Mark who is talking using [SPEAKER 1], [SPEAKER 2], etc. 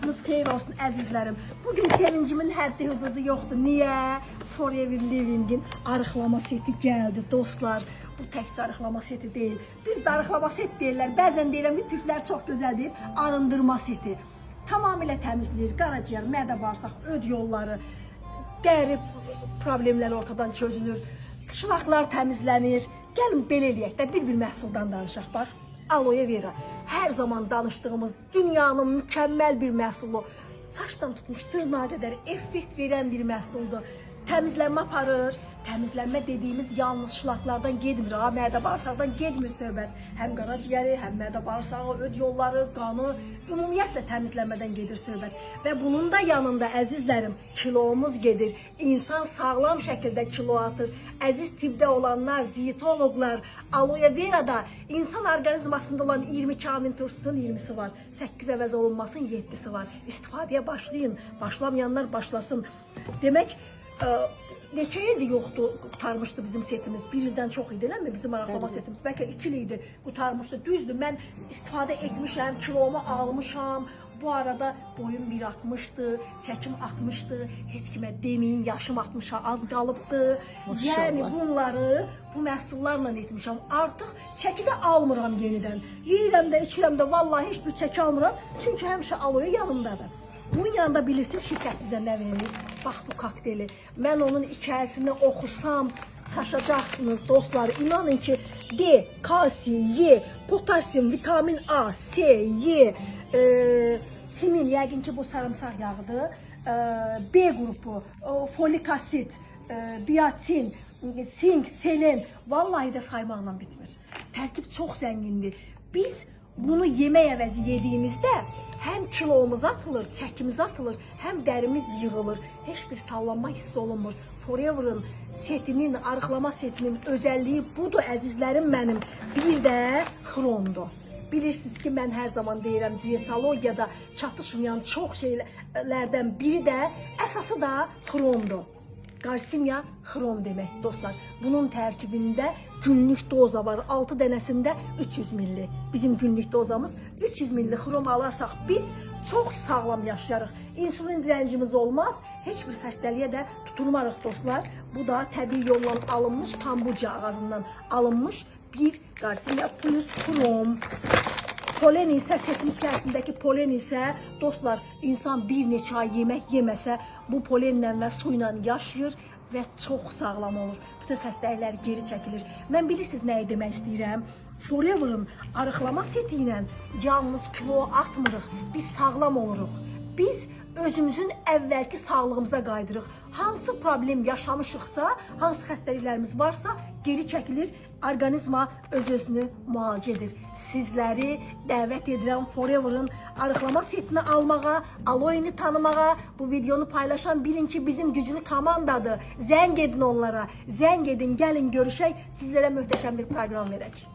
[SPEAKER 1] Vaxtınız xeyir olsun əzizlərim. Bugün sevincimin həddi hududu yoxdur. Niyə? Forever Living'in arıqlama seti gəldi dostlar. Bu təkcə arıqlama seti deyil. Düz arıqlama set deyirlər. Bəzən deyirəm ki, türklər çox gözəl deyir. Arındırma seti. Tamamilə təmizləyir. Qaraciyər, mədə bağırsaq, öd yolları, dəri problemləri ortadan çözülür. Qışlaqlar təmizlənir. Gəlin belə eləyək də bir məhsuldan danışaq. Bax, aloe vera. Hər zaman danışdığımız dünyanın mükəmməl bir məhsulu. Saçdan tutmuş dırnağa qədər effekt verən bir məhsuldur. Təmizlənmə aparır. Təmizlənmə dediyimiz yalnız şlaklardan gedmir, mədə bağırsaqdan gedmir söhbət. Həm qaraciyəri, həm mədə bağırsağı, öd yolları, qanı, ümumiyyətlə təmizlənmədən gedir söhbət. Və bunun da yanında əzizlərim, kilomuz gedir. İnsan sağlam şəkildə kilo atır. Əziz tibbdə olanlar, diyetoloqlar, aloe verada insan orqanizmasında olan 20 kamil turşusun 20'si var. 8 əvəz olunmasın 7'si var. İstifadəyə başlayın. Başlamayanlar başlasın. Demək, neçə ildir yoxdur, qutarmışdı bizim setimiz. Bir ildən çox idi, eləmi bizim arıqlama setimiz? Bəlkə 2 il idi, qutarmışdı. Düzdür, mən istifadə etmişəm, kilomu almışam. Bu arada boyum 1.60'dı, çəkim 60'dı. Heç kimə deməyin, yaşım 60'a az qalıbdı. Yəni bunları bu məhsullarla etmişəm. Artıq çəki də almıram yenidən. Yeyirəm də, içirəm də, vallahi heç bir çəki almıram. Çünki həmişə aloe yanımdadır. Bunun yanında bilirsiniz şirkət bizə nə verir? Bax bu kokteyli. Mən onun içərisini oxusam şaşacaqsınız dostlar. İnanın ki D, kalsiyum, Y, potasyum, vitamin A, C, Y, timin, yəqin ki bu sarımsaq yağıdır. B qrupu, folik asit, biatin, sink, selen. Vallahi də saymaqla bitmir. Tərkib çox zəngindir. Biz bunu yemək əvəzi yediyimizdə həm kilomuz atılır, çəkimiz atılır, həm dərimiz yığılır. Heç bir sallanma hissi olunmur. Forever'ın setinin, arıqlama setinin özəlliyi budur əzizlərim mənim. Bir də xromdur. Bilirsiniz ki, mən hər zaman deyirəm, diyetologiyada çatışmayan çox şeylərdən biri də, əsası da xromdur. Qarsimya xrom demək dostlar. Bunun tərkibində günlük doza var. 6 dənəsində 300 milli. Bizim günlük dozamız 300 milli xrom alarsak biz çox sağlam yaşayarıq. İnsulin direncimiz olmaz. Heç bir xəstəliyə də tutulmarıq dostlar. Bu da təbii yolla alınmış, Kambuca ağacından alınmış bir Qarsimya plus xrom. Polen isə, setin içərisindəki polen isə, dostlar, insan bir neçə ay yemək yeməsə, bu polenlə və su ilə yaşayır və çox sağlam olur. Bütün xəstəliklər geri çəkilir. Mən bilirsiniz nəyi demək istəyirəm? Forever'ın arıqlama seti ilə yalnız kilo atmırıq, biz sağlam oluruq. Biz özümüzün əvvəlki sağlığımıza qaydırıq. Hansı problem yaşamışıqsa, hansı xəstəliklərimiz varsa geri çəkilir, orqanizma öz-özünü müalicə edir. Sizləri dəvət edirəm Forever'ın arıqlama setini almağa, aloe'ni tanımağa. Bu videonu paylaşan bilin ki bizim güclü komandadır. Zəng edin onlara, zəng edin, gəlin görüşək, sizlərə möhtəşəm bir proqram verək.